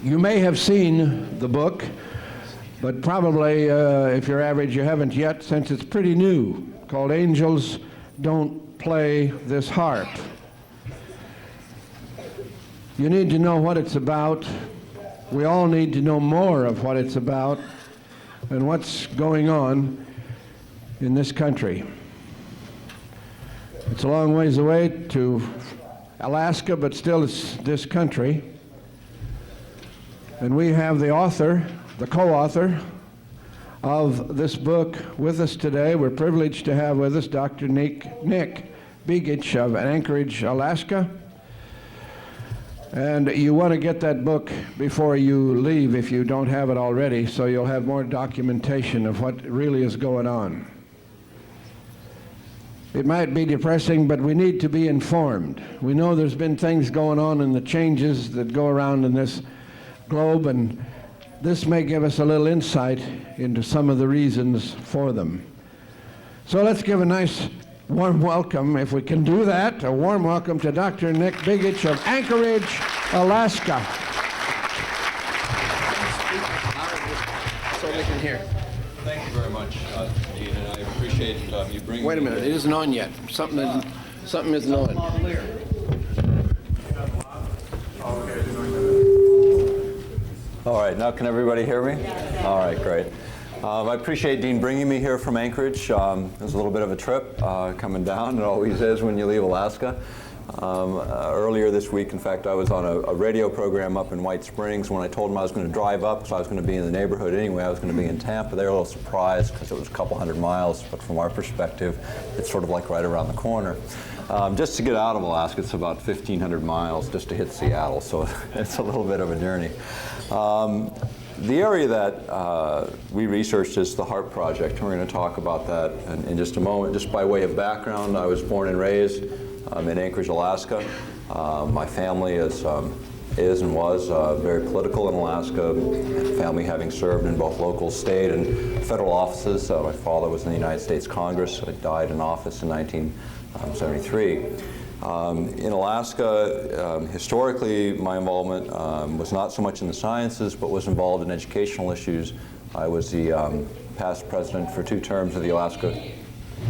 You may have seen the book, but probably, if you're average, you haven't yet, since it's pretty new, called Angels Don't Play This Harp. You need to know what it's about. We all need to know more of what it's about and what's going on in this country. It's a long ways away to Alaska, but still it's this country. And we have the author, the co-author of this book with us today. We're privileged to have with us Dr. Nick Begich of Anchorage, Alaska. And you want to get that book before you leave if you don't have it already, so you'll have more documentation of what really is going on. It might be depressing, but we need to be informed. We know there's been things going on in the changes that go around in this globe, and this may give us a little insight into some of the reasons for them. So let's give a nice warm welcome, if we can do that, a warm welcome to Dr. Nick Begich of Anchorage, Alaska. So they can hear. Thank you very much, Dean, and I appreciate you bringing. Wait a minute, it isn't on yet. Something isn't on. All right, now can everybody hear me? All right, great. I appreciate Dean bringing me here from Anchorage. It was a little bit of a trip coming down. It always is when you leave Alaska. Earlier this week, in fact, I was on a radio program up in White Springs. When I told them I was going to drive up, so I was going to be in the neighborhood anyway, I was going to be in Tampa. They were a little surprised because it was a couple hundred miles, but from our perspective, it's sort of like right around the corner. Just to get out of Alaska, it's about 1,500 miles just to hit Seattle, so it's a little bit of a journey. The area that we researched is the HARP project, and we're going to talk about that in just a moment. Just by way of background, I was born and raised in Anchorage, Alaska. My family is and was very political in Alaska, family having served in both local, state, and federal offices. My father was in the United States Congress. He died in office in 1973. In Alaska, historically, my involvement was not so much in the sciences, but was involved in educational issues. I was the past president for 2 terms of the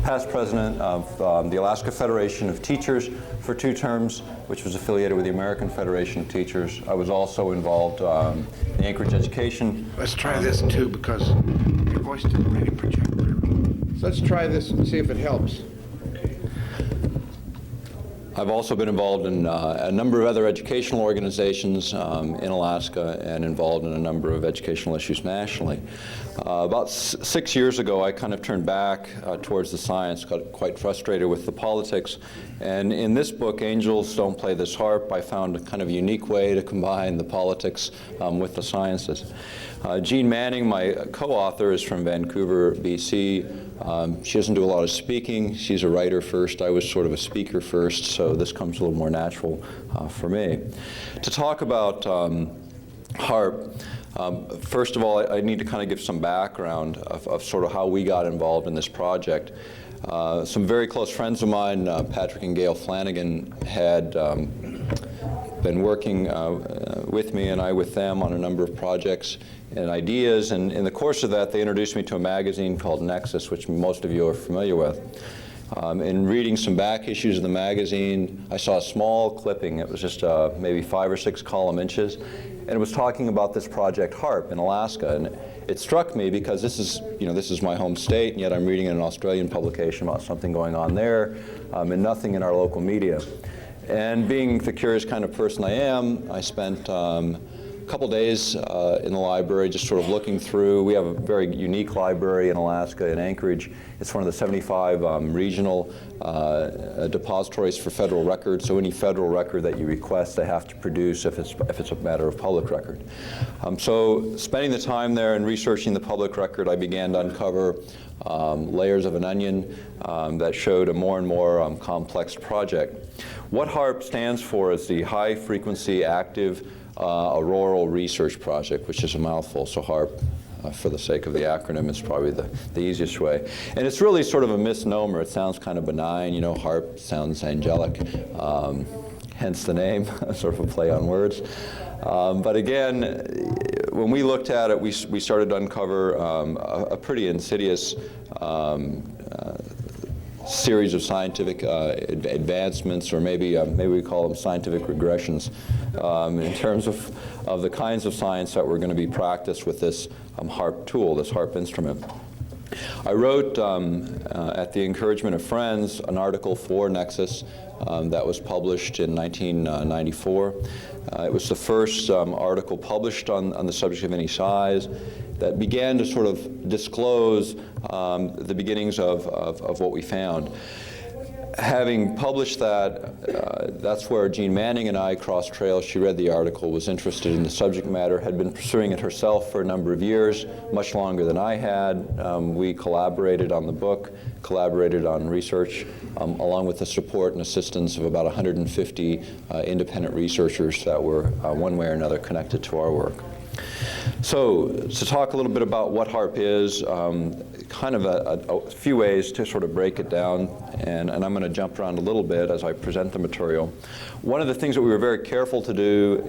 past president of the Alaska Federation of Teachers for 2 terms, which was affiliated with the American Federation of Teachers. I was also involved in the Anchorage education. Let's try this too, because your voice didn't really project very well. So let's try this and see if it helps. I've also been involved in a number of other educational organizations in Alaska and involved in a number of educational issues nationally. About 6 years ago, I kind of turned back towards the science, got quite frustrated with the politics. And in this book, Angels Don't Play This Harp, I found a kind of unique way to combine the politics with the sciences. Jean Manning, my co-author, is from Vancouver, BC. She doesn't do a lot of speaking. She's a writer first. I was sort of a speaker first, so this comes a little more natural for me. To talk about HARP, first of all, I need to kind of give some background of sort of how we got involved in this project. Some very close friends of mine, Patrick and Gail Flanagan, had been working with me and I with them on a number of projects and ideas, and in the course of that they introduced me to a magazine called Nexus, which most of you are familiar with. In reading some back issues of the magazine, I saw a small clipping. It was just maybe 5 or 6 column inches, and it was talking about this project HARP in Alaska. And it struck me because this is my home state, and yet I'm reading an Australian publication about something going on there, and nothing in our local media. And being the curious kind of person I am, I spent a couple days in the library just sort of looking through. We have a very unique library in Alaska, in Anchorage. It's one of the 75 regional depositories for federal records. So any federal record that you request, they have to produce if it's a matter of public record. So spending the time there and researching the public record, I began to uncover layers of an onion that showed a more and more complex project. What HARP stands for is the High Frequency Active Auroral Research Project, which is a mouthful, so HARP, for the sake of the acronym, is probably the easiest way. And it's really sort of a misnomer. It sounds kind of benign, you know, HARP sounds angelic, hence the name, sort of a play on words. But again, when we looked at it, we started to uncover a pretty insidious series of scientific advancements, or maybe we call them scientific regressions, in terms of the kinds of science that were going to be practiced with this HARP tool, this HARP instrument. I wrote, at the encouragement of friends, an article for Nexus that was published in 1994. It was the first article published on the subject of any size that began to sort of disclose the beginnings of what we found. Having published that, that's where Jean Manning and I crossed trails. She read the article, was interested in the subject matter, had been pursuing it herself for a number of years, much longer than I had. We collaborated on the book, collaborated on research, along with the support and assistance of about 150 independent researchers that were one way or another connected to our work. So, to talk a little bit about what HARP is, kind of a few ways to sort of break it down, and I'm going to jump around a little bit as I present the material. One of the things that we were very careful to do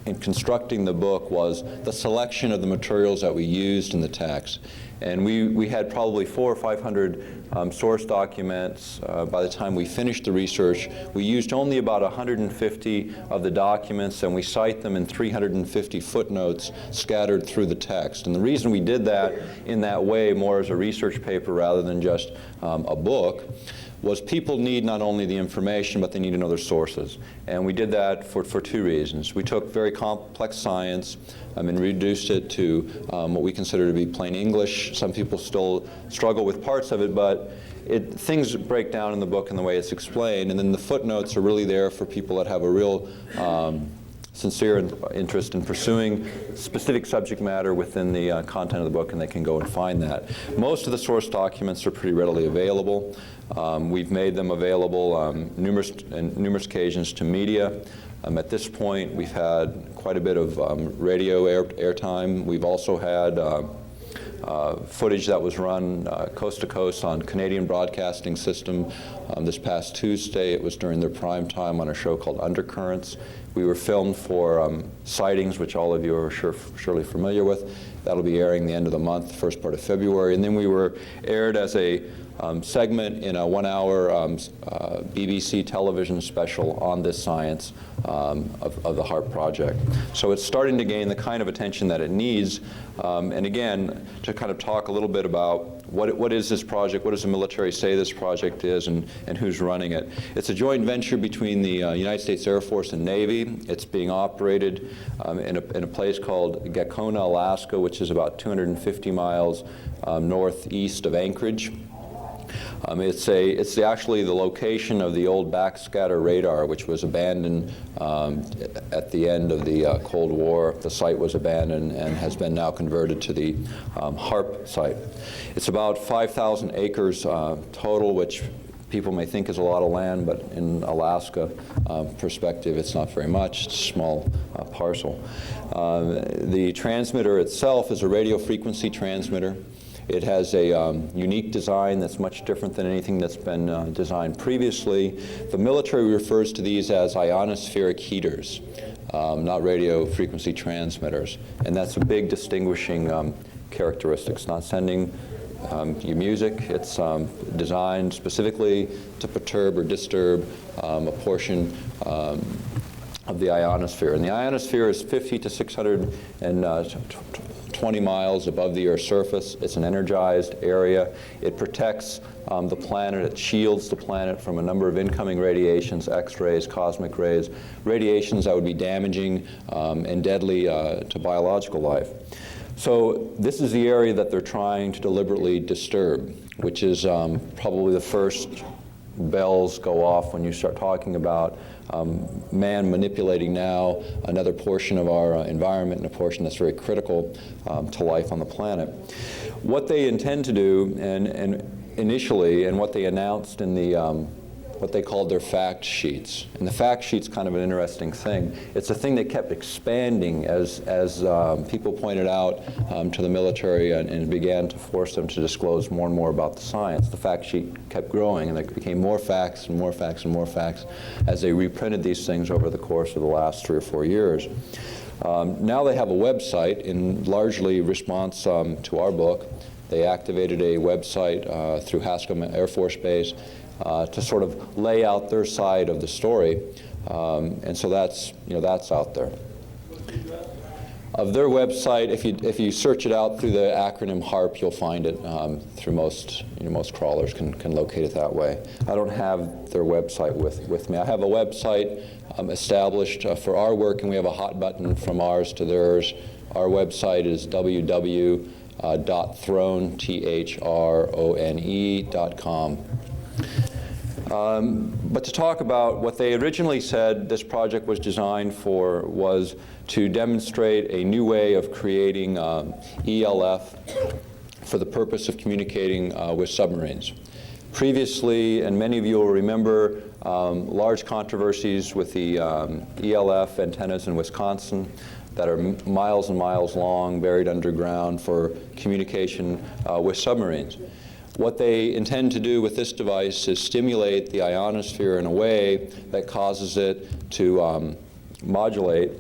in constructing the book was the selection of the materials that we used in the text. And we had probably 400 or 500 source documents. By the time we finished the research, we used only about 150 of the documents, and we cite them in 350 footnotes scattered through the text. And the reason we did that in that way, more as a research paper rather than just a book, was people need not only the information, but they need to know their sources. And we did that for two reasons. We took very complex science and reduced it to what we consider to be plain English. Some people still struggle with parts of it, but things break down in the book in the way it's explained, and then the footnotes are really there for people that have a real sincere interest in pursuing specific subject matter within the content of the book, and they can go and find that. Most of the source documents are pretty readily available. We've made them available numerous occasions to media. At this point, we've had quite a bit of radio airtime. We've also had footage that was run coast to coast on Canadian Broadcasting System. This past Tuesday, it was during their prime time on a show called Undercurrents. We were filmed for Sightings, which all of you are surely familiar with. That'll be airing the end of the month, first part of February. And then we were aired as a segment in a 1-hour BBC television special on this science of the HARP project. So it's starting to gain the kind of attention that it needs. And again, to kind of talk a little bit about what is this project, what does the military say this project is, and who's running it. It's a joint venture between the United States Air Force and Navy. It's being operated in a place called Gacona, Alaska, which is about 250 miles northeast of Anchorage. It's actually the location of the old backscatter radar, which was abandoned at the end of the Cold War. The site was abandoned and has been now converted to the HARP site. It's about 5,000 acres total, which people may think is a lot of land, but in Alaska perspective, it's not very much. It's a small parcel. The transmitter itself is a radio frequency transmitter. It has a unique design that's much different than anything that's been designed previously. The military refers to these as ionospheric heaters, not radio frequency transmitters. And that's a big distinguishing characteristic. It's not sending you music. It's designed specifically to perturb or disturb a portion of the ionosphere. And the ionosphere is 50 to 620 miles above the Earth's surface. It's an energized area. It protects the planet. It shields the planet from a number of incoming radiations, X-rays, cosmic rays, radiations that would be damaging and deadly to biological life. So this is the area that they're trying to deliberately disturb, which is probably the first bells go off when you start talking about man manipulating now another portion of our environment, and a portion that's very critical to life on the planet. What they intend to do, and initially, and what they announced in the what they called their fact sheets. And the fact sheet's kind of an interesting thing. It's a thing that kept expanding as people pointed out to the military and began to force them to disclose more and more about the science. The fact sheet kept growing, and there became more facts and more facts and more facts as they reprinted these things over the course of the last 3 or 4 years. Now they have a website in largely response to our book. They activated a website through Haskell Air Force Base to sort of lay out their side of the story, and so that's out there. Of their website, if you search it out through the acronym HARP, you'll find it through most crawlers can locate it that way. I don't have their website with me. I have a website established for our work, and we have a hot button from ours to theirs. Our website is www.throne.com. But to talk about what they originally said this project was designed for was to demonstrate a new way of creating ELF for the purpose of communicating with submarines. Previously, and many of you will remember, large controversies with the ELF antennas in Wisconsin that are miles and miles long, buried underground for communication with submarines. What they intend to do with this device is stimulate the ionosphere in a way that causes it to modulate.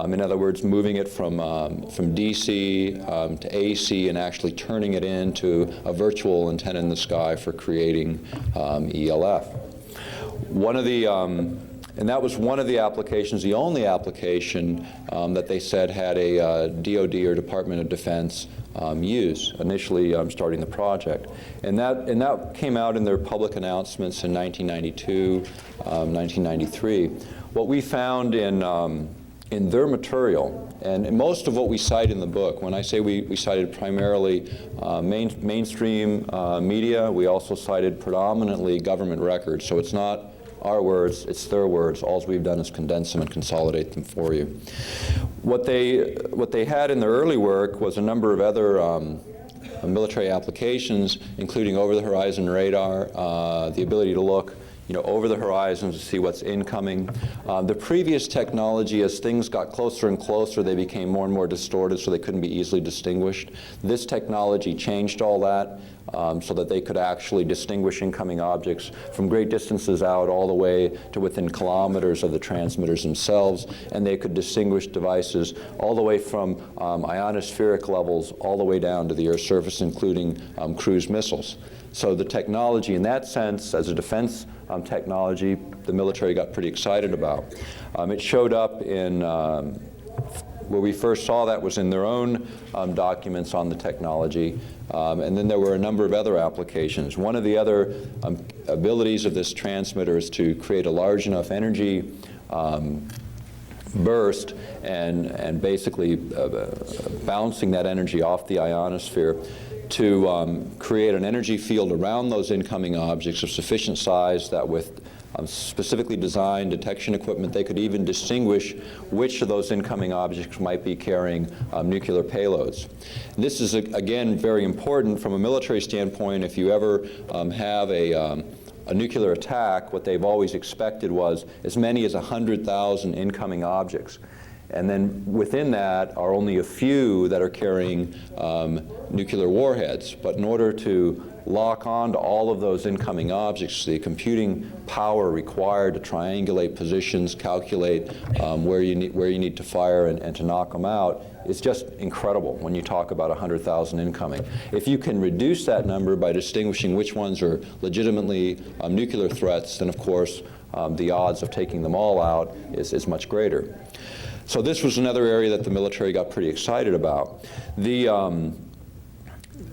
In other words, moving it from DC to AC and actually turning it into a virtual antenna in the sky for creating ELF. And that was one of the applications, the only application that they said had a DoD or Department of Defense use, initially starting the project. And that came out in their public announcements in 1992, 1993. What we found in their material, and most of what we cite in the book, when I say we cited primarily mainstream media, we also cited predominantly government records. So it's not our words, it's their words. All we've done is condense them and consolidate them for you. What they had in their early work was a number of other military applications, including over-the-horizon radar, the ability to look over the horizon to see what's incoming. The previous technology, as things got closer and closer, they became more and more distorted, so they couldn't be easily distinguished. This technology changed all that so that they could actually distinguish incoming objects from great distances out all the way to within kilometers of the transmitters themselves, and they could distinguish devices all the way from ionospheric levels all the way down to the Earth's surface, including cruise missiles. So the technology in that sense, as a defense technology, the military got pretty excited about. It showed up in, where we first saw that was in their own documents on the technology, and then there were a number of other applications. One of the other abilities of this transmitter is to create a large enough energy burst and basically bouncing that energy off the ionosphere to create an energy field around those incoming objects of sufficient size that with specifically designed detection equipment, they could even distinguish which of those incoming objects might be carrying nuclear payloads. This is, again, very important from a military standpoint. If you ever have a nuclear attack, what they've always expected was as many as 100,000 incoming objects. And then within that are only a few that are carrying nuclear warheads. But in order to lock on to all of those incoming objects, the computing power required to triangulate positions, calculate where you need to fire and to knock them out is just incredible when you talk about 100,000 incoming. If you can reduce that number by distinguishing which ones are legitimately nuclear threats, then of course the odds of taking them all out is much greater. So this was another area that the military got pretty excited about.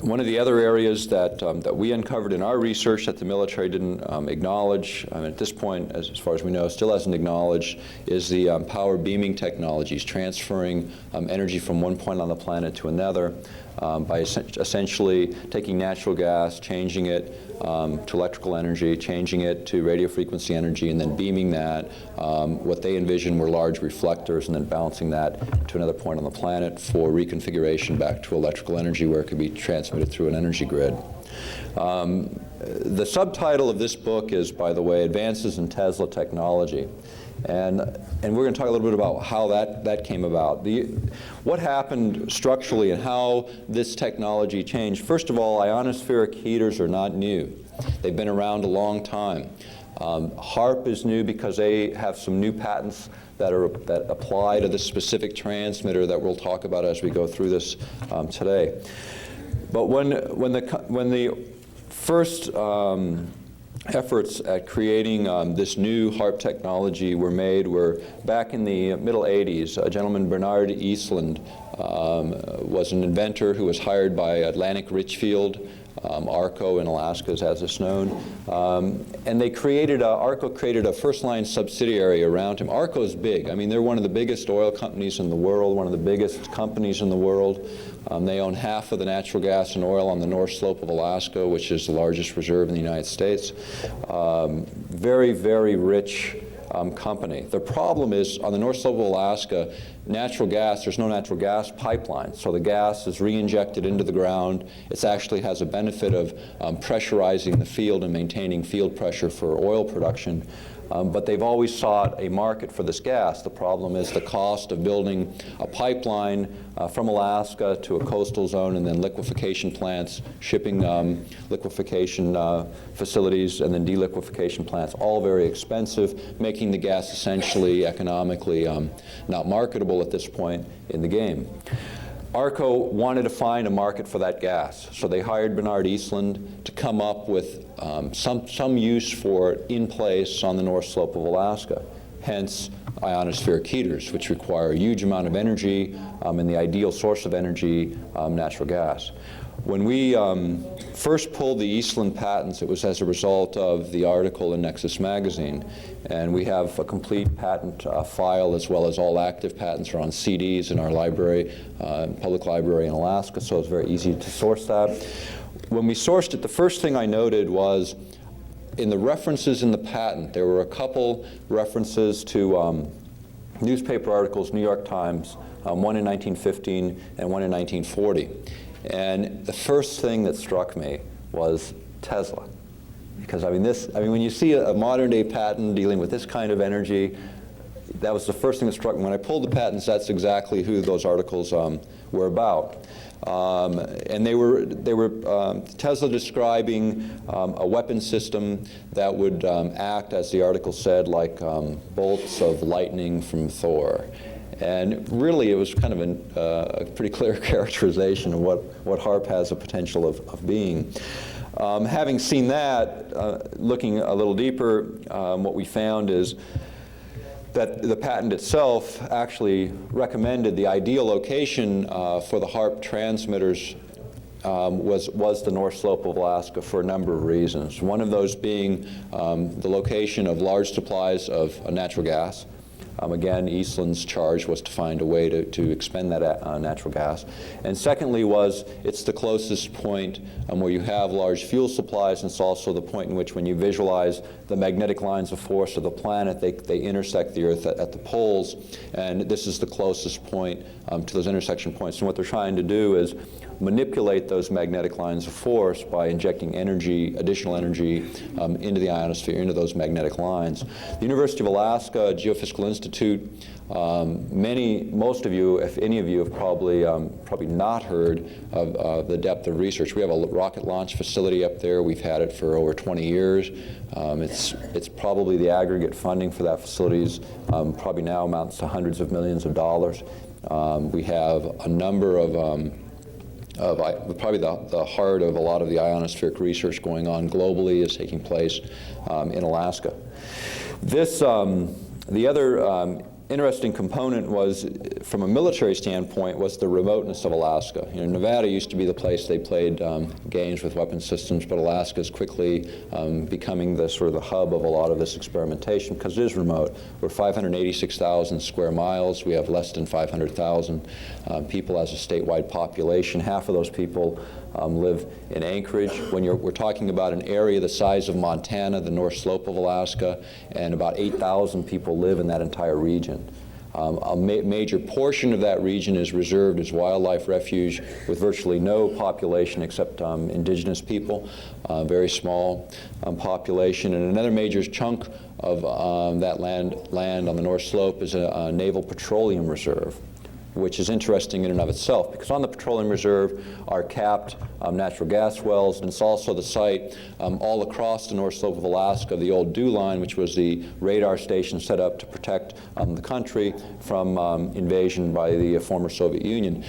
One of the other areas that we uncovered in our research that the military didn't acknowledge, at this point, as far as we know, still hasn't acknowledged, is the power beaming technologies, transferring energy from one point on the planet to another by essentially taking natural gas, changing it to electrical energy, changing it to radio frequency energy, and then beaming that. What they envisioned were large reflectors, and then bouncing that to another point on the planet for reconfiguration back to electrical energy where it could be transmitted through an energy grid. The subtitle of this book is, by the way, Advances in Tesla Technology. And we're going to talk a little bit about how that came about. What happened structurally and how this technology changed. First of all, ionospheric heaters are not new. They've been around a long time. HARP is new because they have some new patents that apply to this specific transmitter that we'll talk about as we go through this today. But when the first efforts at creating this new HARP technology were back in the middle 80s. A gentleman, Bernard Eastland, was an inventor who was hired by Atlantic Richfield, ARCO in Alaska, as it's known. And they ARCO created a first-line subsidiary around him. ARCO is big. I mean, they're one of the biggest oil companies in the world, one of the biggest companies in the world. They own half of the natural gas and oil on the North Slope of Alaska, which is the largest reserve in the United States. Very, very rich company. The problem is, on the North Slope of Alaska, there's no natural gas pipeline, so the gas is re-injected into the ground. It actually has a benefit of pressurizing the field and maintaining field pressure for oil production. But they've always sought a market for this gas. The problem is the cost of building a pipeline from Alaska to a coastal zone, and then liquefaction plants, shipping liquefaction facilities, and then deliquification plants, all very expensive, making the gas essentially economically not marketable at this point in the game. ARCO wanted to find a market for that gas, so they hired Bernard Eastland to come up with some use for it in place on the North Slope of Alaska, hence ionospheric heaters, which require a huge amount of energy, and the ideal source of energy, natural gas. When we first pulled the Eastland patents, it was as a result of the article in Nexus magazine. And we have a complete patent file, as well as all active patents are on CDs in our library, public library in Alaska, so it's very easy to source that. When we sourced it, the first thing I noted was in the references in the patent, there were a couple references to newspaper articles, New York Times, one in 1915 and one in 1940. And the first thing that struck me was Tesla. Because when you see a modern day patent dealing with this kind of energy, that was the first thing that struck me. When I pulled the patents, that's exactly who those articles were about. And they were Tesla describing a weapon system that would act, as the article said, like bolts of lightning from Thor. And really, it was kind of a pretty clear characterization of what HARP has the potential of being. Having seen that, looking a little deeper, what we found is that the patent itself actually recommended the ideal location for the HARP transmitters was the North Slope of Alaska for a number of reasons. One of those being the location of large supplies of natural gas. Again, Eastland's charge was to find a way to expend that natural gas. And secondly it's the closest point where you have large fuel supplies, and it's also the point in which, when you visualize the magnetic lines of force of the planet, they intersect the Earth at the poles, and this is the closest point to those intersection points. And what they're trying to do is manipulate those magnetic lines of force by injecting additional energy into the ionosphere, into those magnetic lines. The University of Alaska Geophysical Institute, most of you, if any of you, have probably not heard of the depth of research. We have a rocket launch facility up there. We've had it for over 20 years. It's probably the aggregate funding for that facility is probably now amounts to hundreds of millions of dollars. We have a number of probably the heart of a lot of the ionospheric research going on globally is taking place in Alaska. The other interesting component was, from a military standpoint, was the remoteness of Alaska. Nevada used to be the place they played games with weapon systems, but Alaska is quickly becoming the hub of a lot of this experimentation because it is remote. We're 586,000 square miles. We have less than 500,000 people as a statewide population. Half of those people live in Anchorage. We're talking about an area the size of Montana, the North Slope of Alaska, and about 8,000 people live in that entire region. Major portion of that region is reserved as wildlife refuge with virtually no population except indigenous people, very small population. And another major chunk of that land on the North Slope is a naval petroleum reserve, which is interesting in and of itself, because on the petroleum reserve are capped natural gas wells, and it's also the site all across the North Slope of Alaska, the old dew line, which was the radar station set up to protect the country from invasion by the former Soviet Union.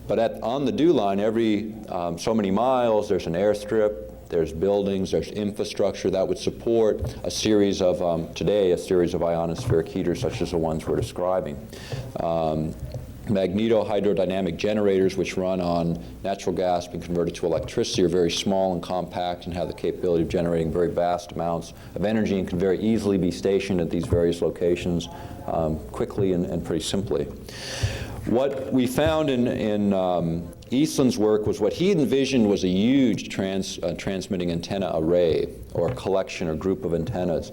But on the dew line, every so many miles, there's an airstrip, there's buildings, there's infrastructure that would support a series of, today, a series of ionospheric heaters such as the ones we're describing. Magneto-hydrodynamic generators, which run on natural gas being converted to electricity, are very small and compact and have the capability of generating very vast amounts of energy and can very easily be stationed at these various locations quickly and pretty simply. What we found in Eastland's work was what he envisioned was a huge transmitting antenna array, or collection or group of antennas.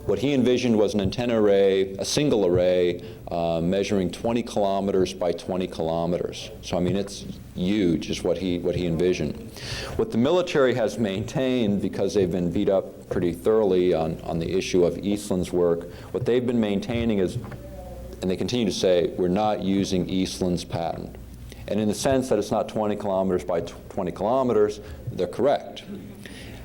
What he envisioned was an antenna array, a single array, measuring 20 kilometers by 20 kilometers. So I mean, it's huge is what he envisioned. What the military has maintained, because they've been beat up pretty thoroughly on the issue of Eastland's work, what they've been maintaining is, and they continue to say, we're not using Eastland's patent. And in the sense that it's not 20 kilometers by 20 kilometers, they're correct.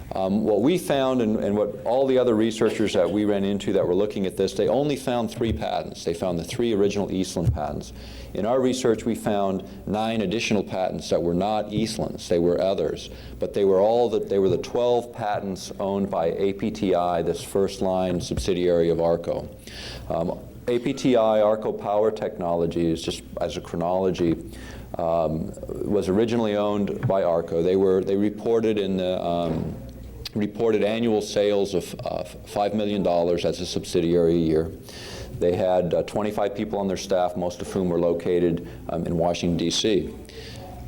What we found, and what all the other researchers that we ran into that were looking at this, they only found 3 patents. They found the 3 original Eastland patents. In our research, we found 9 additional patents that were not Eastland's. They were others. But they were the 12 patents owned by APTI, this first-line subsidiary of ARCO. APTI, ARCO Power Technologies, just as a chronology, was originally owned by ARCO. They reported in the reported annual sales of $5 million as a subsidiary a year. They had 25 people on their staff, most of whom were located in Washington, D.C.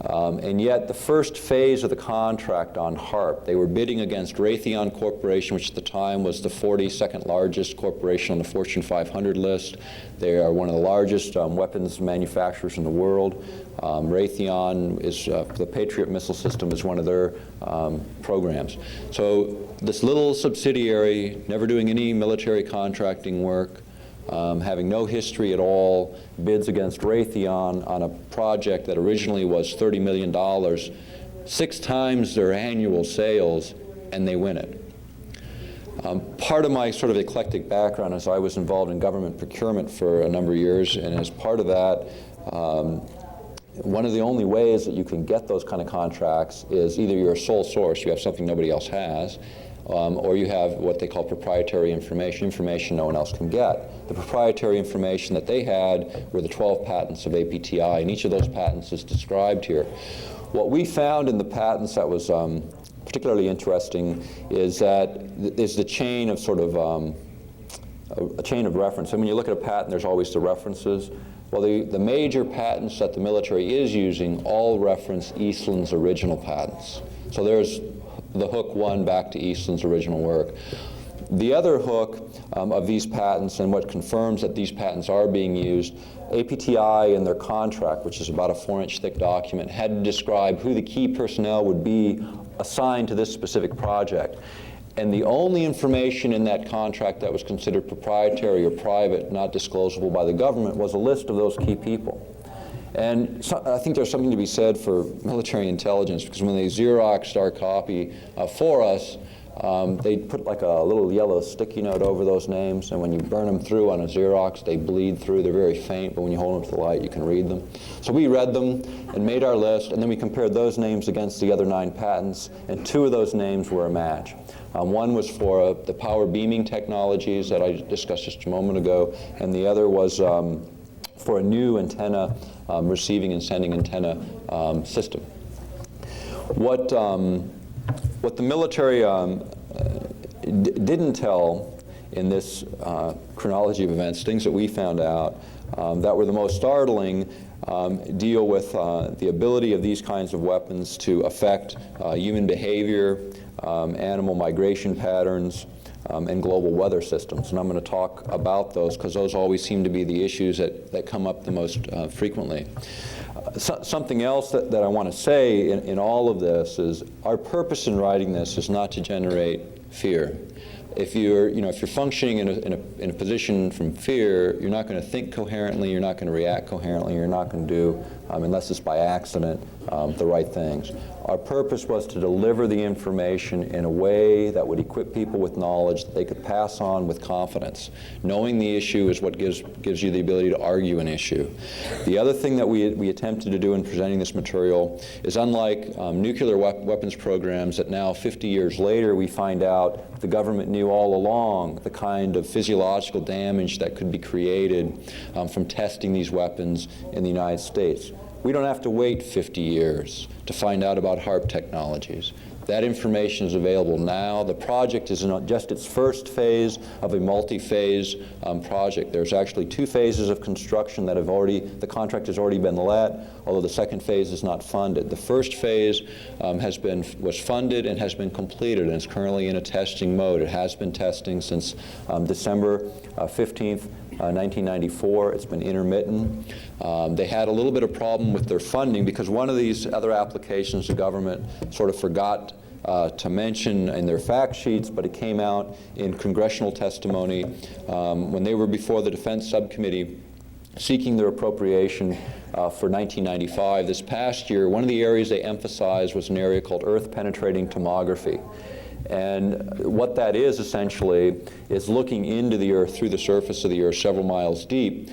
And yet the first phase of the contract on HARP, they were bidding against Raytheon Corporation, which at the time was the 42nd largest corporation on the Fortune 500 list. They are one of the largest weapons manufacturers in the world. Raytheon is, the Patriot missile system is one of their programs. So this little subsidiary, never doing any military contracting work, having no history at all, bids against Raytheon on a project that originally was $30 million, 6 times their annual sales, and they win it. Part of my sort of eclectic background is I was involved in government procurement for a number of years, and as part of that, one of the only ways that you can get those kind of contracts is either you're a sole source, you have something nobody else has, or you have what they call proprietary information no one else can get. The proprietary information that they had were the 12 patents of APTI, and each of those patents is described here. What we found in the patents that was particularly interesting is the chain of sort of a chain of reference. And when you look at a patent, there's always the references. Well, the major patents that the military is using all reference Eastland's original patents. So there's the hook 1 back to Eastland's original work. The other hook of these patents, and what confirms that these patents are being used, APTI in their contract, which is about a 4-inch thick document, had to describe who the key personnel would be assigned to this specific project. And the only information in that contract that was considered proprietary or private, not disclosable by the government, was a list of those key people. And so I think there's something to be said for military intelligence, because when they Xeroxed our copy for us, they put like a little yellow sticky note over those names, and when you burn them through on a Xerox, they bleed through. They're very faint, but when you hold them to the light, you can read them. So we read them and made our list, and then we compared those names against the other 9 patents, and 2 of those names were a match. One was for the power beaming technologies that I discussed just a moment ago, and the other was for a new antenna, receiving and sending antenna system. What the military didn't tell in this chronology of events, things that we found out that were the most startling, deal with the ability of these kinds of weapons to affect human behavior, animal migration patterns, and global weather systems. And I'm going to talk about those because those always seem to be the issues that come up the most frequently. Something else that I want to say in all of this is our purpose in writing this is not to generate fear. If you're functioning in a position from fear, you're not going to think coherently, you're not going to react coherently, you're not going to do, unless it's by accident, the right things. Our purpose was to deliver the information in a way that would equip people with knowledge that they could pass on with confidence. Knowing the issue is what gives you the ability to argue an issue. The other thing that we attempted to do in presenting this material is, unlike nuclear weapons programs that now 50 years later we find out the government knew all along the kind of physiological damage that could be created from testing these weapons in the United States. We don't have to wait 50 years to find out about HARP technologies. That information is available now. The project is in just its first phase of a multi-phase project. There's actually 2 phases of construction that the contract has already been let, although the second phase is not funded. The first phase was funded and has been completed and is currently in a testing mode. It has been testing since December 15th, 1994. It's been intermittent. They had a little bit of problem with their funding because one of these other applications the government sort of forgot to mention in their fact sheets, but it came out in congressional testimony when they were before the Defense Subcommittee seeking their appropriation for 1995. This past year, one of the areas they emphasized was an area called earth-penetrating tomography. And what that is essentially is looking into the Earth through the surface of the Earth several miles deep,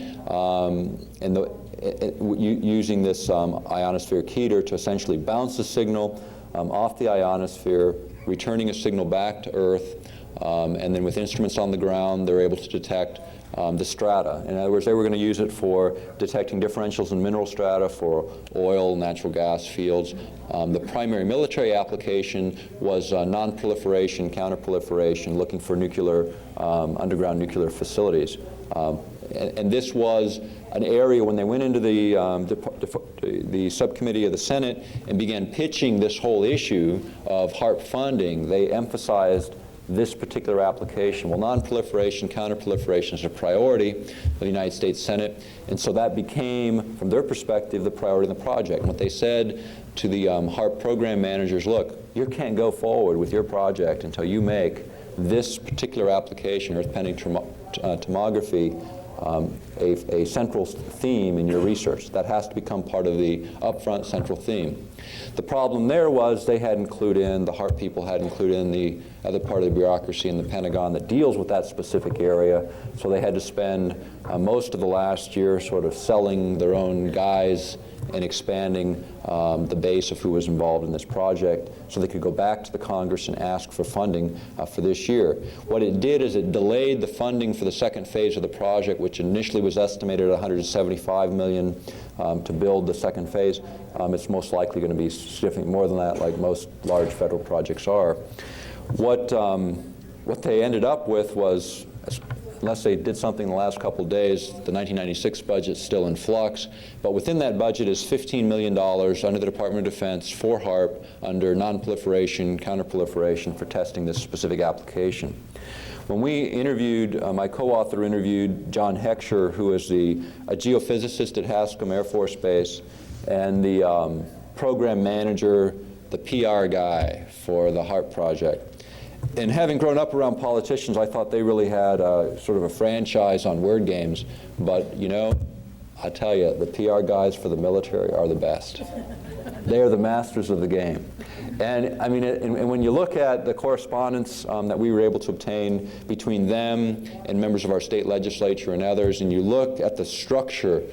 using this ionosphere keter to essentially bounce the signal off the ionosphere, returning a signal back to Earth, and then with instruments on the ground, they're able to detect the strata. In other words, they were going to use it for detecting differentials in mineral strata for oil, natural gas fields. The primary military application was non-proliferation, counter-proliferation, looking for nuclear, underground nuclear facilities. And this was an area when they went into the subcommittee of the Senate and began pitching this whole issue of HARP funding, they emphasized this particular application. Well, non-proliferation, counter-proliferation is a priority of the United States Senate, and so that became, from their perspective, the priority of the project. And what they said to the HARP program managers, look, you can't go forward with your project until you make this particular application, earth-penetrating tomography, a central theme in your research. That has to become part of the upfront central theme. The problem there was they hadn't included in, the HARP people hadn't included in the other part of the bureaucracy in the Pentagon that deals with that specific area, so they had to spend most of the last year sort of selling their own guys and expanding the base of who was involved in this project so they could go back to the Congress and ask for funding for this year. What it did is it delayed the funding for the second phase of the project, which initially was estimated at $175 million to build the second phase. It's most likely going to be significantly more than that, like most large federal projects are. What they ended up with was, unless they did something in the last couple of days, the 1996 budget's still in flux, but within that budget is $15 million under the Department of Defense for HARP under non-proliferation, counter-proliferation for testing this specific application. When we interviewed, my co-author interviewed John Heckscher, who is a geophysicist at Hanscom Air Force Base, and the program manager, the PR guy for the HARP project. And having grown up around politicians, I thought they really had sort of a franchise on word games. But, you know, I tell you, the PR guys for the military are the best. They are the masters of the game. And, I mean, and when you look at the correspondence that we were able to obtain between them and members of our state legislature and others, and you look at the structure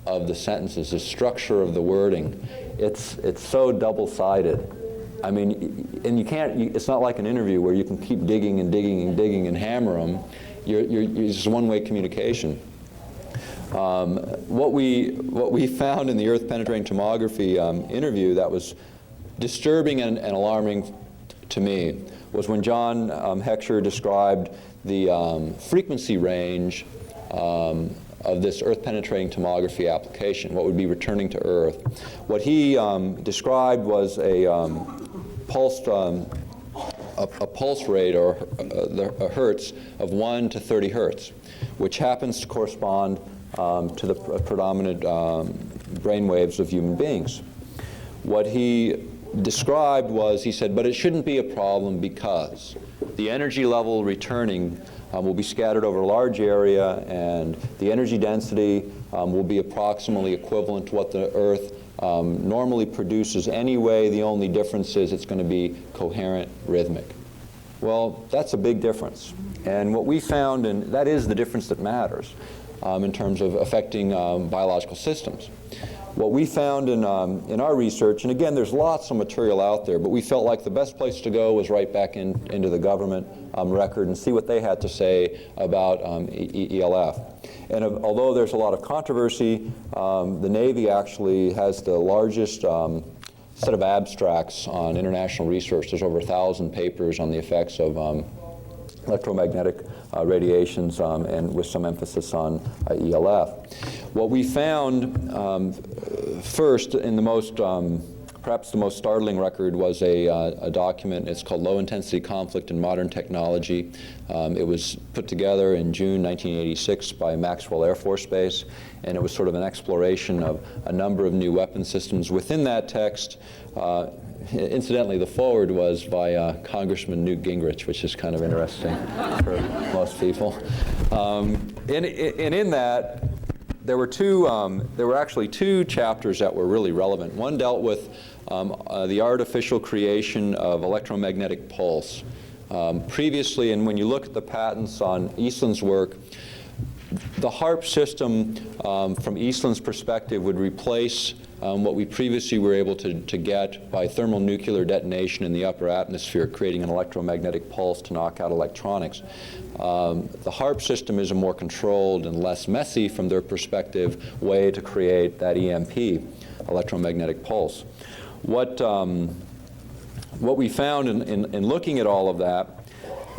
of the sentences, the structure of the wording, it's so double-sided. I mean, and you can't, it's not like an interview where you can keep digging and digging and digging and hammer them. It's just one-way communication. What we found in the earth-penetrating tomography interview that was disturbing and alarming to me was when John Heckscher described the frequency range of this earth-penetrating tomography application, what would be returning to Earth. What he described was a pulsed a pulse rate or a hertz of 1 to 30 hertz, which happens to correspond to the predominant brain waves of human beings. What he described was, he said, but it shouldn't be a problem because the energy level returning will be scattered over a large area, and the energy density will be approximately equivalent to what the Earth normally produces anyway. The only difference is it's going to be coherent, rhythmic. Well, that's a big difference. And what we found, and that is the difference that matters in terms of affecting biological systems. What we found in our research, and again, there's lots of material out there, but we felt like the best place to go was right back into the government record and see what they had to say about ELF. And although there's a lot of controversy, the Navy actually has the largest set of abstracts on international research. There's over 1,000 papers on the effects of electromagnetic radiations, and with some emphasis on ELF. What we found first, in the most, perhaps the most startling record, was a document. It's called Low Intensity Conflict in Modern Technology. It was put together in June 1986 by Maxwell Air Force Base, and it was sort of an exploration of a number of new weapon systems. Within that text, incidentally, the forward was by Congressman Newt Gingrich, which is kind of interesting for most people. And in that, there were actually two chapters that were really relevant. One dealt with the artificial creation of electromagnetic pulse. Previously, and when you look at the patents on Eastland's work, the HARP system, from Eastland's perspective, would replace what we previously were able to get by thermonuclear detonation in the upper atmosphere, creating an electromagnetic pulse to knock out electronics. The HARP system is a more controlled and less messy, from their perspective, way to create that EMP, electromagnetic pulse. What we found in looking at all of that,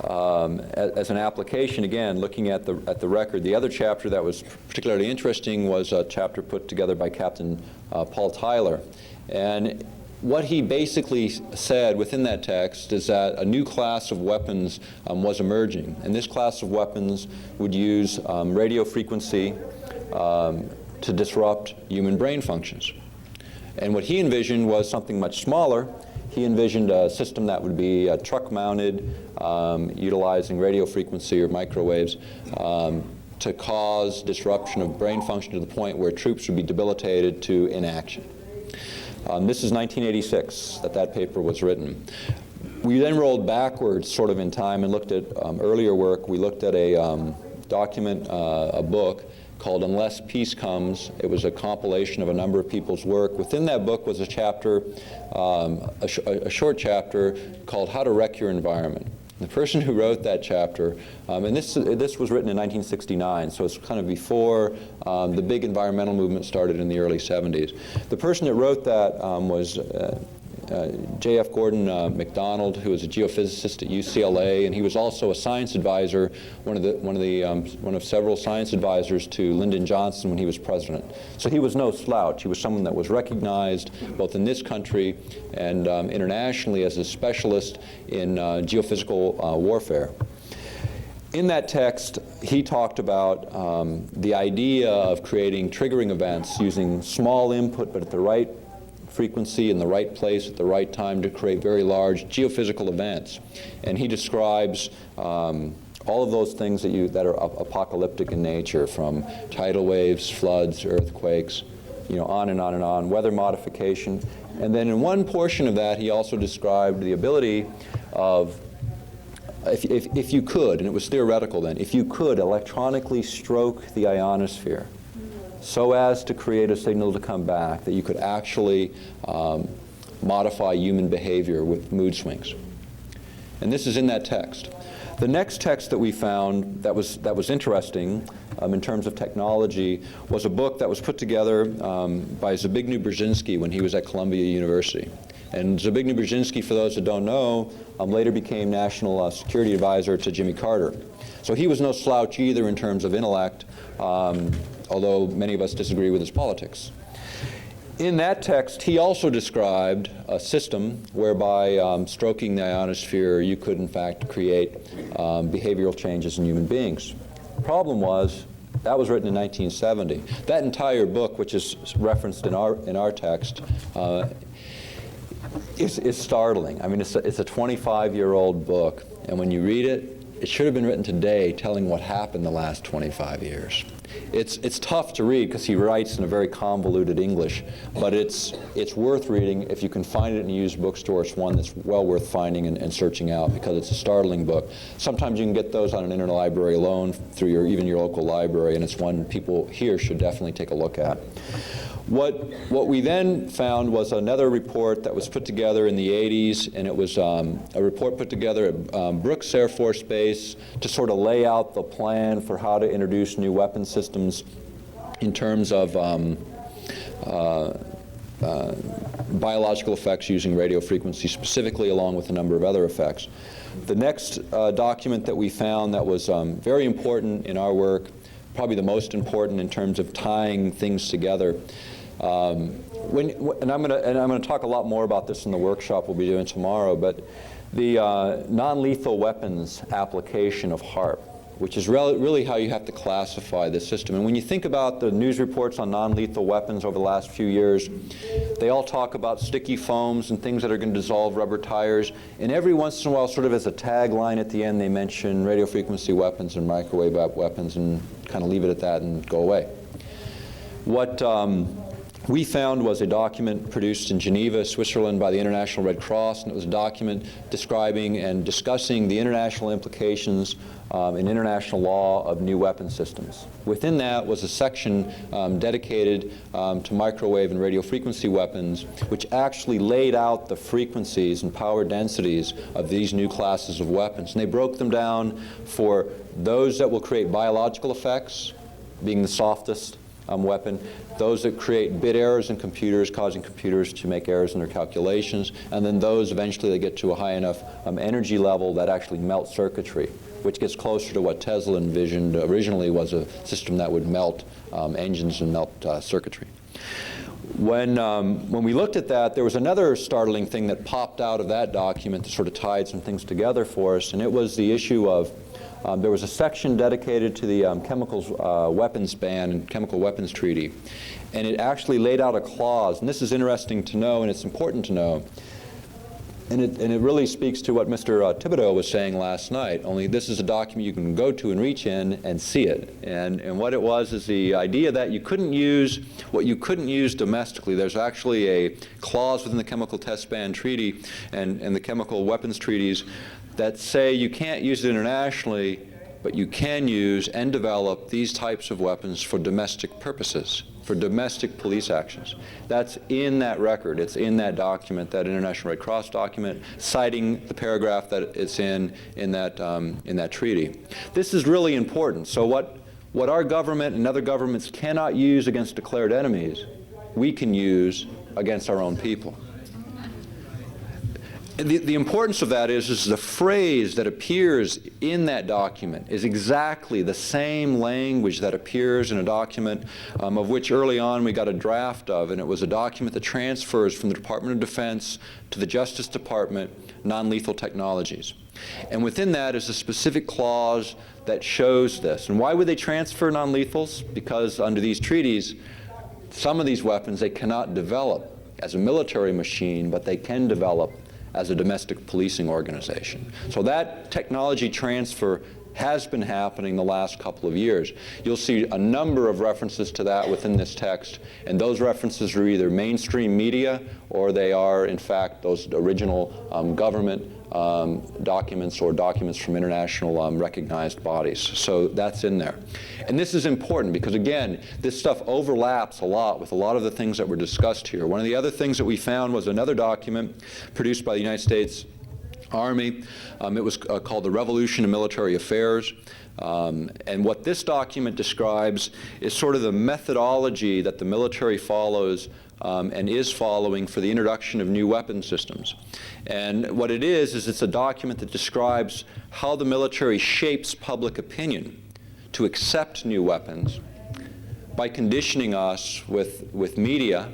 as an application, again, looking at the record, the other chapter that was particularly interesting was a chapter put together by Captain Paul Tyler. And what he basically said within that text is that a new class of weapons was emerging. And this class of weapons would use radio frequency to disrupt human brain functions. And what he envisioned was something much smaller. He envisioned a system that would be truck-mounted, utilizing radio frequency or microwaves to cause disruption of brain function to the point where troops would be debilitated to inaction. This is 1986 that paper was written. We then rolled backwards sort of in time and looked at earlier work. We looked at a document, a book, called Unless Peace Comes. It was a compilation of a number of people's work. Within that book was a chapter, a short chapter called How to Wreck Your Environment. The person who wrote that chapter, and this was written in 1969, so it's kind of before the big environmental movement started in the early 70s. The person that wrote that was J.F. Gordon MacDonald, who was a geophysicist at UCLA, and he was also a science advisor, one of several science advisors to Lyndon Johnson when he was president. So he was no slouch. He was someone that was recognized both in this country and internationally as a specialist in geophysical warfare. In that text, he talked about the idea of creating triggering events using small input but at the right frequency in the right place at the right time to create very large geophysical events. And he describes all of those things that are apocalyptic in nature, from tidal waves, floods, earthquakes, on and on and on, weather modification. And then in one portion of that, he also described the ability of, if you could, and it was theoretical then, if you could electronically stroke the ionosphere so as to create a signal to come back, that you could actually modify human behavior with mood swings. And this is in that text. The next text that we found that was interesting in terms of technology was a book that was put together by Zbigniew Brzezinski when he was at Columbia University. And Zbigniew Brzezinski, for those that don't know, later became National Security Advisor to Jimmy Carter. So he was no slouch either in terms of intellect, although many of us disagree with his politics. In that text, he also described a system whereby stroking the ionosphere, you could in fact create behavioral changes in human beings. The problem was, that was written in 1970. That entire book, which is referenced in our text, is startling. I mean, it's a 25-year-old book, and when you read it, it should have been written today, telling what happened the last 25 years. It's tough to read because he writes in a very convoluted English, but it's worth reading. If you can find it in a used bookstore, it's one that's well worth finding and searching out because it's a startling book. Sometimes you can get those on an interlibrary loan through even your local library, and it's one people here should definitely take a look at. What we then found was another report that was put together in the 80s, and it was a report put together at Brooks Air Force Base to sort of lay out the plan for how to introduce new weapon systems in terms of biological effects using radio frequency specifically, along with a number of other effects. The next document that we found that was very important in our work, probably the most important in terms of tying things together. And I'm going to talk a lot more about this in the workshop we'll be doing tomorrow, but the non-lethal weapons application of HAARP, which is really how you have to classify this system. And when you think about the news reports on non-lethal weapons over the last few years, they all talk about sticky foams and things that are going to dissolve rubber tires. And every once in a while, sort of as a tagline at the end, they mention radio frequency weapons and microwave weapons and kind of leave it at that and go away. What we found was a document produced in Geneva, Switzerland by the International Red Cross, and it was a document describing and discussing the international implications in international law of new weapon systems. Within that was a section dedicated to microwave and radio frequency weapons, which actually laid out the frequencies and power densities of these new classes of weapons. And they broke them down for those that will create biological effects, being the softest weapon, those that create bit errors in computers, causing computers to make errors in their calculations, and then those eventually that get to a high enough energy level that actually melt circuitry, which gets closer to what Tesla envisioned originally was a system that would melt engines and melt circuitry. When we looked at that, there was another startling thing that popped out of that document that sort of tied some things together for us, and it was the issue of there was a section dedicated to the chemicals weapons ban and chemical weapons treaty, and it actually laid out a clause, and this is interesting to know and it's important to know, and it really speaks to what Mr. Thibodeau was saying last night, only this is a document you can go to and reach in and see it. And what it was is the idea that you couldn't use what you couldn't use domestically. There's actually a clause within the Chemical Test Ban Treaty and the Chemical Weapons Treaties that say you can't use it internationally, but you can use and develop these types of weapons for domestic purposes, for domestic police actions. That's in that record. It's in that document, that International Red Cross document, citing the paragraph that it's in that treaty. This is really important. So what our government and other governments cannot use against declared enemies, we can use against our own people. The importance of that is the phrase that appears in that document is exactly the same language that appears in a document of which early on we got a draft of, and it was a document that transfers from the Department of Defense to the Justice Department non-lethal technologies. And within that is a specific clause that shows this. And why would they transfer non-lethals? Because under these treaties, some of these weapons they cannot develop as a military machine, but they can develop as a domestic policing organization. So that technology transfer has been happening the last couple of years. You'll see a number of references to that within this text, and those references are either mainstream media or they are, in fact, those original government documents or documents from international recognized bodies. So that's in there. And this is important because, again, this stuff overlaps a lot with a lot of the things that were discussed here. One of the other things that we found was another document produced by the United States Army. It was called The Revolution in Military Affairs. And what this document describes is sort of the methodology that the military follows and is following for the introduction of new weapon systems. And what it is it's a document that describes how the military shapes public opinion to accept new weapons by conditioning us with media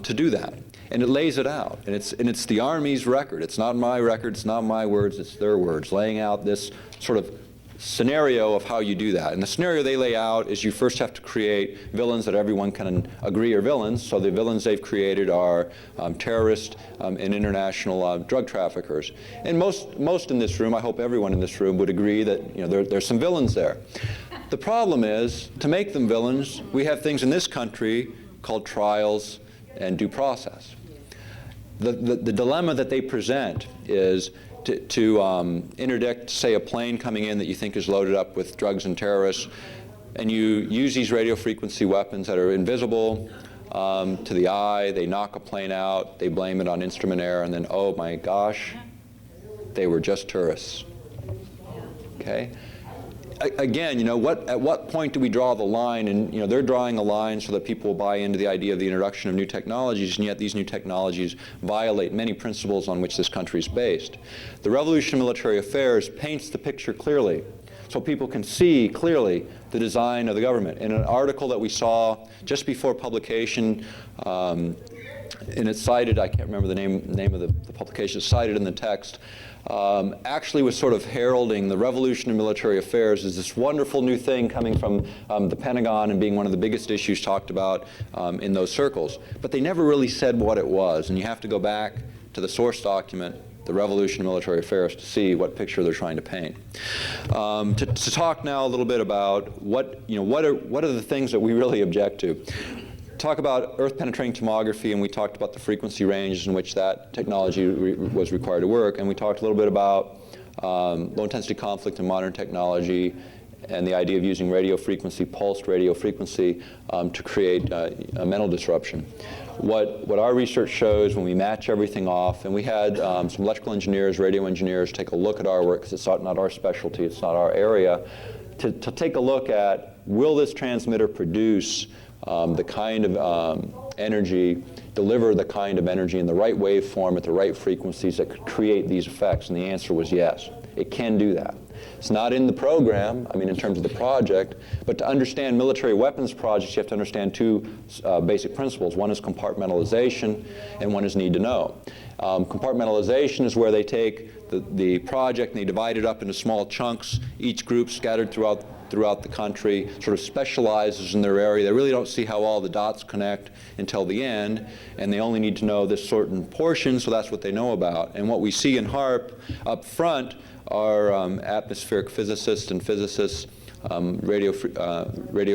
to do that. And it lays it out. And it's the Army's record. It's not my record. It's not my words. It's their words, laying out this sort of scenario of how you do that. And the scenario they lay out is you first have to create villains that everyone can agree are villains. So the villains they've created are terrorists and international drug traffickers. And most in this room, I hope everyone in this room would agree that there's some villains there. The problem is, to make them villains, we have things in this country called trials and due process. The dilemma that they present is to interdict, say, a plane coming in that you think is loaded up with drugs and terrorists, and you use these radio frequency weapons that are invisible to the eye. They knock a plane out, they blame it on instrument error, and then, oh my gosh, they were just tourists. Okay? Again, at what point do we draw the line? And they're drawing a line so that people will buy into the idea of the introduction of new technologies, and yet these new technologies violate many principles on which this country is based. The Revolution of Military Affairs paints the picture clearly, so people can see clearly the design of the government. In an article that we saw just before publication, and it's cited, I can't remember the name of the publication, it's cited in the text, actually was sort of heralding the revolution in military affairs as this wonderful new thing coming from the Pentagon and being one of the biggest issues talked about in those circles. But they never really said what it was, and you have to go back to the source document, the Revolution in Military Affairs, to see what picture they're trying to paint. To talk now a little bit about what are the things that we really object to. Talk about earth-penetrating tomography, and we talked about the frequency ranges in which that technology was required to work, and we talked a little bit about low-intensity conflict in modern technology and the idea of using radio frequency, pulsed radio frequency, to create a mental disruption. What our research shows when we match everything off, and we had some electrical engineers, radio engineers take a look at our work, because it's not our specialty, it's not our area, to take a look at, will this transmitter produce the kind of energy, deliver the kind of energy in the right waveform at the right frequencies that could create these effects? And the answer was yes, it can do that. It's not in the program, in terms of the project, but to understand military weapons projects, you have to understand two basic principles. One is compartmentalization, and one is need to know. Compartmentalization is where they take the project and they divide it up into small chunks, each group scattered throughout the country, sort of specializes in their area. They really don't see how all the dots connect until the end, and they only need to know this certain portion, so that's what they know about. And what we see in HARP up front are atmospheric physicists and physicists, radio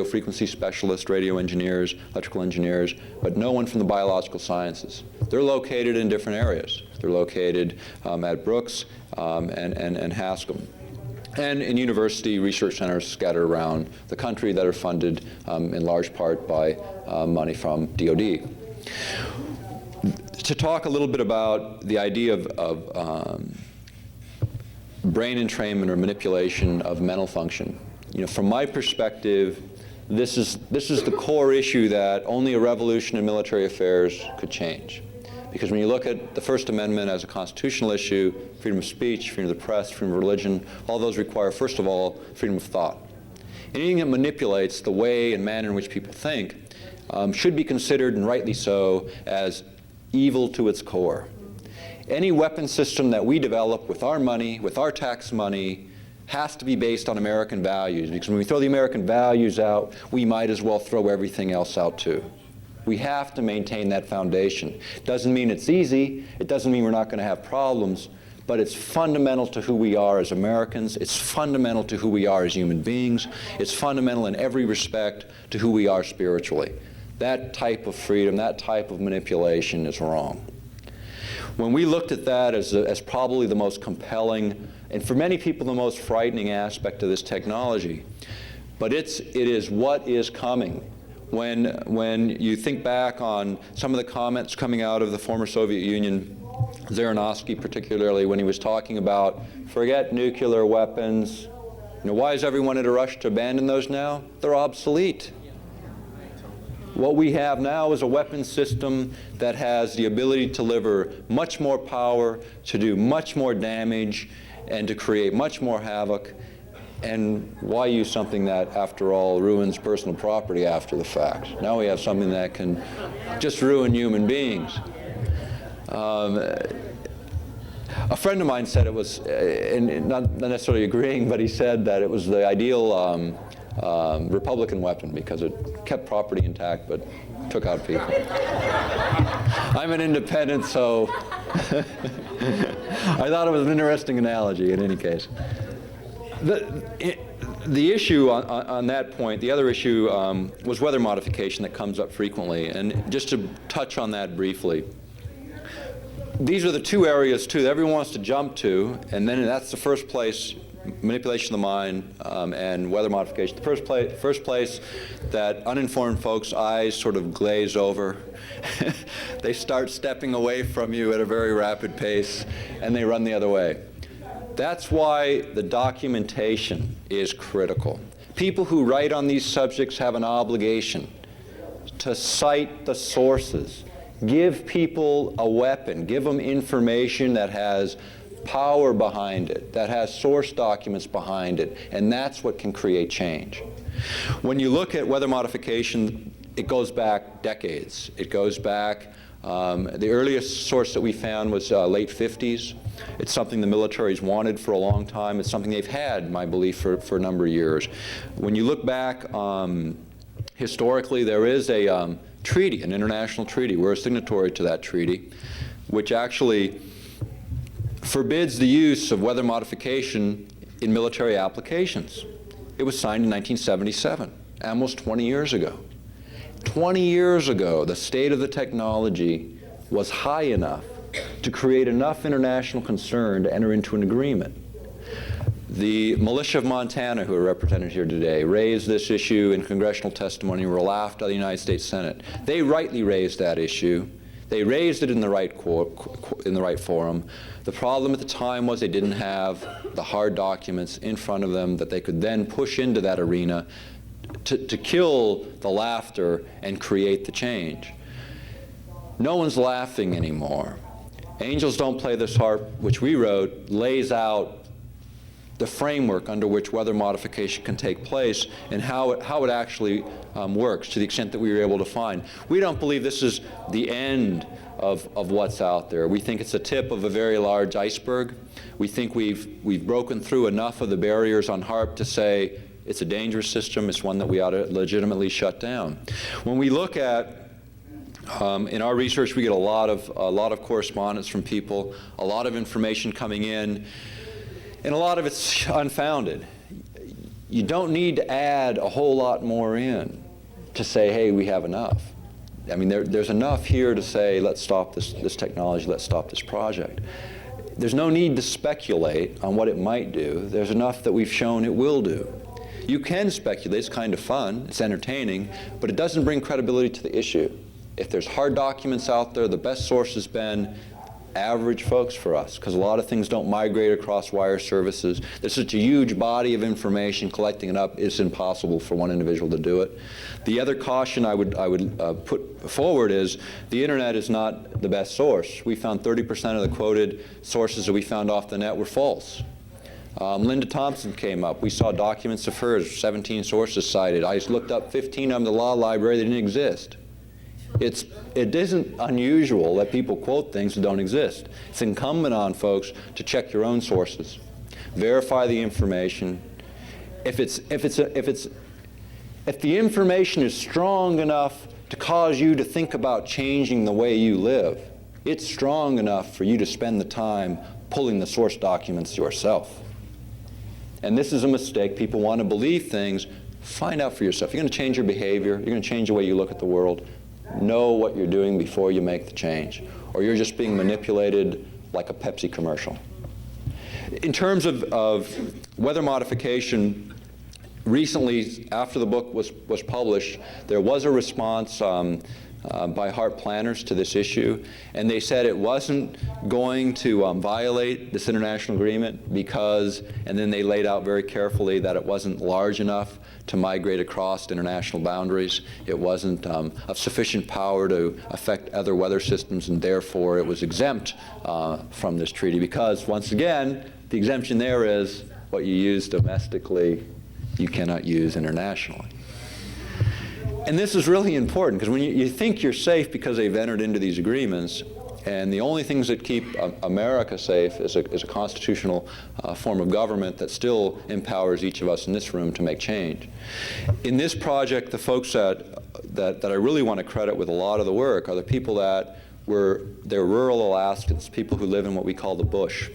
frequency specialists, radio engineers, electrical engineers, but no one from the biological sciences. They're located in different areas. They're located at Brooks and Haskell, and in university research centers scattered around the country that are funded in large part by money from DoD. To talk a little bit about the idea of brain entrainment or manipulation of mental function. From my perspective, this is the core issue that only a revolution in military affairs could change. Because when you look at the First Amendment as a constitutional issue, freedom of speech, freedom of the press, freedom of religion, all those require, first of all, freedom of thought. Anything that manipulates the way and manner in which people think should be considered, and rightly so, as evil to its core. Any weapon system that we develop with our money, with our tax money, has to be based on American values, because when we throw the American values out, we might as well throw everything else out too. We have to maintain that foundation. Doesn't mean it's easy, it doesn't mean we're not going to have problems, but it's fundamental to who we are as Americans, it's fundamental to who we are as human beings, it's fundamental in every respect to who we are spiritually. That type of freedom, that type of manipulation is wrong. When we looked at that as probably the most compelling, and for many people the most frightening aspect of this technology, but it is what is coming. When you think back on some of the comments coming out of the former Soviet Union, Zhirinovsky particularly, when he was talking about forget nuclear weapons, why is everyone in a rush to abandon those now? They're obsolete. What we have now is a weapon system that has the ability to deliver much more power, to do much more damage, and to create much more havoc. And why use something that, after all, ruins personal property after the fact? Now we have something that can just ruin human beings. A friend of mine said it was, and not necessarily agreeing, but he said that it was the ideal Republican weapon because it kept property intact but took out people. I'm an independent, so I thought it was an interesting analogy in any case. The issue on that point, the other issue was weather modification that comes up frequently. And just to touch on that briefly, these are the two areas, too, that everyone wants to jump to, and then that's the first place, manipulation of the mind and weather modification. The first place that uninformed folks' eyes sort of glaze over. They start stepping away from you at a very rapid pace, and they run the other way. That's why the documentation is critical. People who write on these subjects have an obligation to cite the sources. Give people a weapon. Give them information that has power behind it, that has source documents behind it, and that's what can create change. When you look at weather modification, it goes back decades. It goes back, the earliest source that we found was late 50s. It's something the military's wanted for a long time. It's something they've had, my belief, for a number of years. When you look back historically, there is a treaty, an international treaty. We're a signatory to that treaty, which actually forbids the use of weather modification in military applications. It was signed in 1977, almost 20 years ago. 20 years ago, the state of the technology was high enough to create enough international concern to enter into an agreement. The militia of Montana, who are represented here today, raised this issue in congressional testimony and were laughed at the United States Senate. They rightly raised that issue. They raised it in the right forum. The problem at the time was they didn't have the hard documents in front of them that they could then push into that arena to kill the laughter and create the change. No one's laughing anymore. Angels Don't Play This Harp, which we wrote, lays out the framework under which weather modification can take place and how it actually works to the extent that we were able to find. We don't believe this is the end of what's out there. We think it's the tip of a very large iceberg. We think we've broken through enough of the barriers on HAARP to say it's a dangerous system, it's one that we ought to legitimately shut down. When we look at in our research, we get a lot of correspondence from people, a lot of information coming in, and a lot of it's unfounded. You don't need to add a whole lot more in to say, hey, we have enough. I mean, there's enough here to say, let's stop this technology, let's stop this project. There's no need to speculate on what it might do. There's enough that we've shown it will do. You can speculate, it's kind of fun, it's entertaining, but it doesn't bring credibility to the issue. If there's hard documents out there, the best source has been average folks for us, because a lot of things don't migrate across wire services. There's such a huge body of information, collecting it up, it's impossible for one individual to do it. The other caution I would put forward is the internet is not the best source. We found 30% of the quoted sources that we found off the net were false. Linda Thompson came up. We saw documents of hers, 17 sources cited. I just looked up 15 of them in the law library that didn't exist. It isn't unusual that people quote things that don't exist. It's incumbent on folks to check your own sources, verify the information. If the information is strong enough to cause you to think about changing the way you live, it's strong enough for you to spend the time pulling the source documents yourself. And this is a mistake. People want to believe things. Find out for yourself. You're going to change your behavior. You're going to change the way you look at the world. Know what you're doing before you make the change, or you're just being manipulated like a Pepsi commercial. In terms of weather modification, recently, after the book was published, there was a response by HAARP planners to this issue, and they said it wasn't going to violate this international agreement because, and then they laid out very carefully that it wasn't large enough to migrate across international boundaries. It wasn't of sufficient power to affect other weather systems, and therefore it was exempt from this treaty because, once again, the exemption there is what you use domestically, you cannot use internationally. And this is really important, because when you think you're safe because they've entered into these agreements, and the only things that keep America safe is a constitutional form of government that still empowers each of us in this room to make change. In this project, the folks that I really want to credit with a lot of the work are the people they're rural Alaskans, people who live in what we call the bush.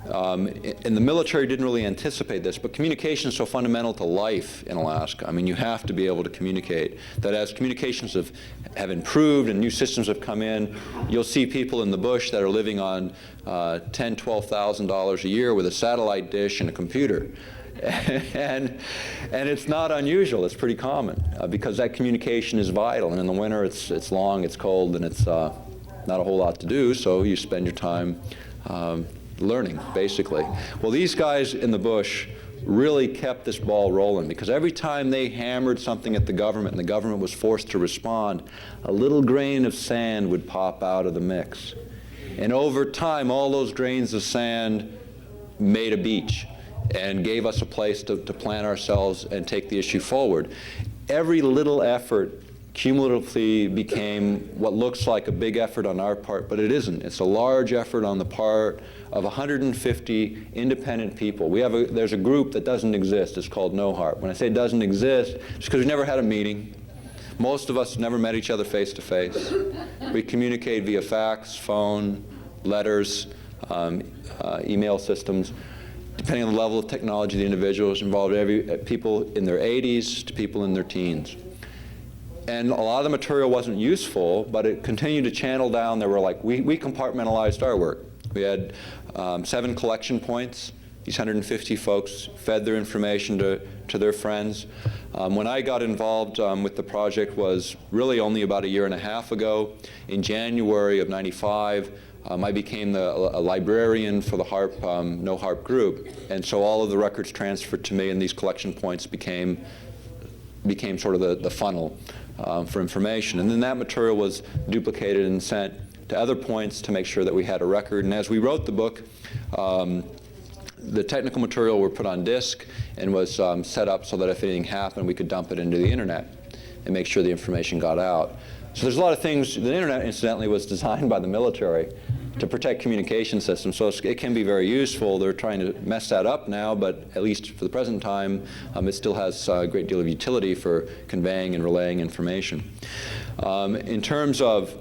And the military didn't really anticipate this, but communication is so fundamental to life in Alaska. I mean, you have to be able to communicate. That as communications have improved and new systems have come in, you'll see people in the bush that are living on $10,000, $12,000 a year with a satellite dish and a computer. And it's not unusual, it's pretty common, because that communication is vital. And in the winter, it's long, it's cold, and it's not a whole lot to do, so you spend your time learning, basically. Well, these guys in the bush really kept this ball rolling, because every time they hammered something at the government and the government was forced to respond, a little grain of sand would pop out of the mix. And over time, all those grains of sand made a beach and gave us a place to plant ourselves and take the issue forward. Every little effort cumulatively became what looks like a big effort on our part, but it isn't. It's a large effort on the part of 150 independent people. There's a group that doesn't exist. It's called No Harp. When I say doesn't exist, it's because we never had a meeting. Most of us never met each other face to face. We communicate via fax, phone, letters, email systems. Depending on the level of technology the individual is involved, people in their 80s to people in their teens. And a lot of the material wasn't useful, but it continued to channel down. There were we compartmentalized our work. We had 7 collection points. These 150 folks fed their information to their friends. When I got involved with the project was really only about a year and a half ago. In January of '95, I became a librarian for the HARP, No HARP group. And so all of the records transferred to me, and these collection points became sort of the funnel for information. And then that material was duplicated and sent to other points to make sure that we had a record. And as we wrote the book, the technical material were put on disk and was set up so that if anything happened, we could dump it into the internet and make sure the information got out. So there's a lot of things. The internet, incidentally, was designed by the military to protect communication systems, so it can be very useful. They're trying to mess that up now, but at least for the present time, it still has a great deal of utility for conveying and relaying information. In terms of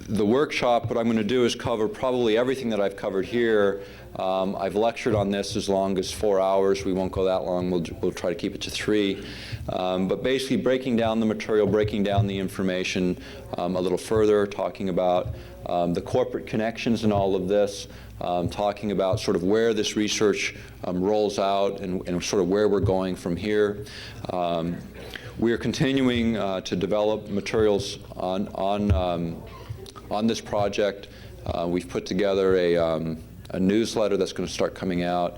the workshop, what I'm going to do is cover probably everything that I've covered here. I've lectured on this as long as 4 hours. We won't go that long. We'll try to keep it to 3. But basically breaking down the material, breaking down the information a little further, talking about the corporate connections in all of this, talking about sort of where this research rolls out and sort of where we're going from here. We are continuing to develop materials on this project. We've put together a newsletter that's going to start coming out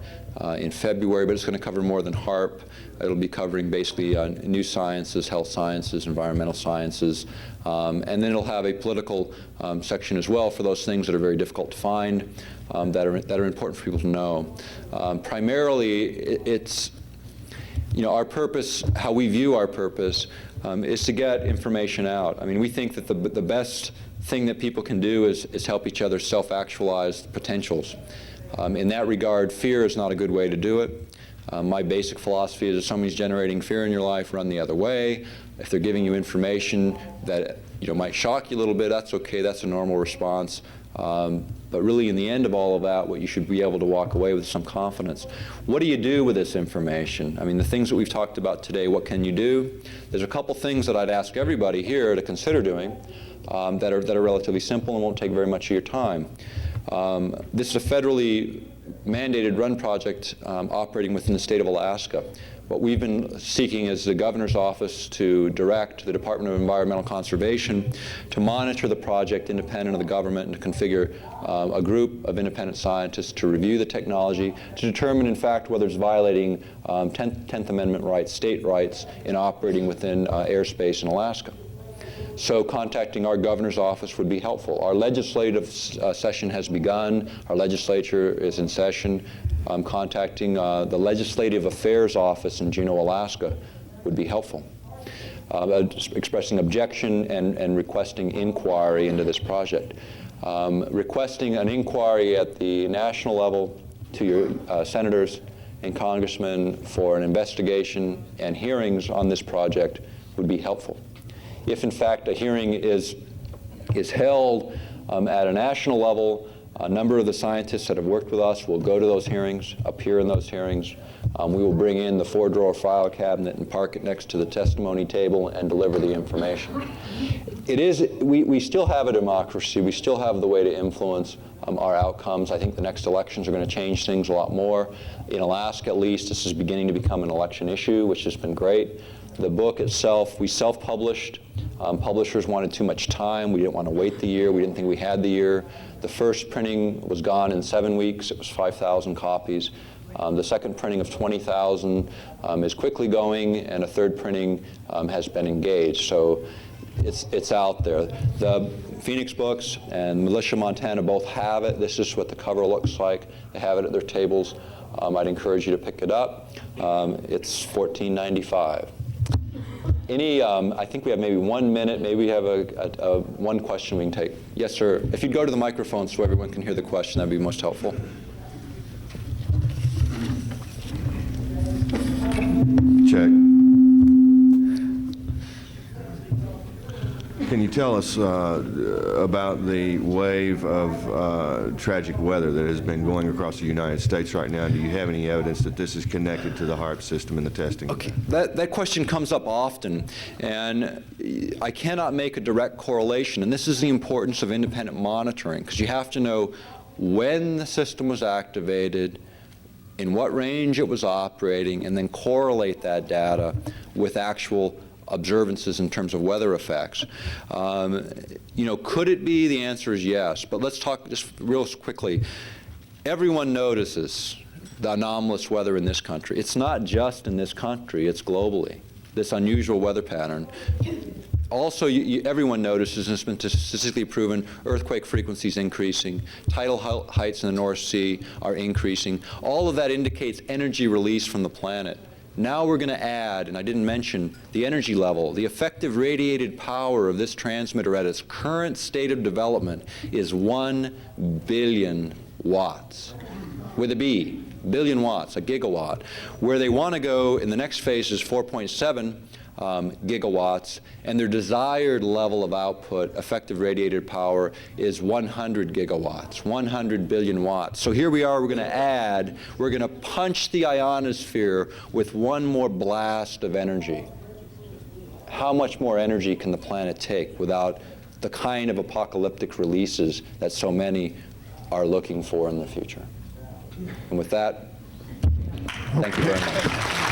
in February, but it's going to cover more than HARP. It'll be covering basically new sciences, health sciences, environmental sciences, and then it'll have a political section as well for those things that are very difficult to find, that are important for people to know. Primarily, it's our purpose, how we view our purpose, is to get information out. I mean, we think that the best thing that people can do is help each other self-actualize potentials. In that regard, fear is not a good way to do it. My basic philosophy is if somebody's generating fear in your life, run the other way. If they're giving you information that might shock you a little bit, that's okay, that's a normal response. But really, in the end of all of that, what you should be able to walk away with is some confidence. What do you do with this information? I mean, the things that we've talked about today, what can you do? There's a couple things that I'd ask everybody here to consider doing that are relatively simple and won't take very much of your time. This is a federally mandated run project operating within the state of Alaska. What we've been seeking is the governor's office to direct the Department of Environmental Conservation to monitor the project independent of the government and to configure a group of independent scientists to review the technology to determine, in fact, whether it's violating 10th Amendment rights, state rights, in operating within airspace in Alaska. So contacting our governor's office would be helpful. Our legislative session has begun. Our legislature is in session. Contacting the Legislative Affairs Office in Juneau, Alaska would be helpful. Expressing objection and requesting inquiry into this project. Requesting an inquiry at the national level to your senators and congressmen for an investigation and hearings on this project would be helpful. If in fact a hearing is held at a national level, a number of the scientists that have worked with us will go to those hearings, appear in those hearings. We will bring in the 4-drawer file cabinet and park it next to the testimony table and deliver the information. We still have a democracy. We still have the way to influence our outcomes. I think the next elections are going to change things a lot more. In Alaska, at least, this is beginning to become an election issue, which has been great. The book itself, we self-published. Publishers wanted too much time. We didn't want to wait the year. We didn't think we had the year. The first printing was gone in 7 weeks. It was 5,000 copies. The second printing of 20,000 is quickly going, and a third printing has been engaged. So it's out there. The Phoenix Books and Militia, Montana both have it. This is what the cover looks like. They have it at their tables. I'd encourage you to pick it up. It's $14.95. I think we have maybe 1 minute. Maybe we have one question we can take. Yes, sir. If you'd go to the microphone so everyone can hear the question, that'd be most helpful. Check. Can you tell us about the wave of tragic weather that has been going across the United States right now? Do you have any evidence that this is connected to the HARP system and the testing? Okay, that question comes up often, and I cannot make a direct correlation. And this is the importance of independent monitoring, because you have to know when the system was activated, in what range it was operating, and then correlate that data with actual observances in terms of weather effects. Could it be? The answer is yes. But let's talk just real quickly. Everyone notices the anomalous weather in this country. It's not just in this country, it's globally, this unusual weather pattern. Also, everyone notices, and it's been statistically proven, earthquake frequencies increasing, tidal heights in the North Sea are increasing. All of that indicates energy release from the planet. Now we're going to add, and I didn't mention, the energy level. The effective radiated power of this transmitter at its current state of development is 1 billion watts, with a B, billion watts, a gigawatt. Where they want to go in the next phase is 4.7 gigawatts, and their desired level of output, effective radiated power, is 100 gigawatts, 100 billion watts. So here we are, we're going to punch the ionosphere with one more blast of energy. How much more energy can the planet take without the kind of apocalyptic releases that so many are looking for in the future? And with that, thank you very much.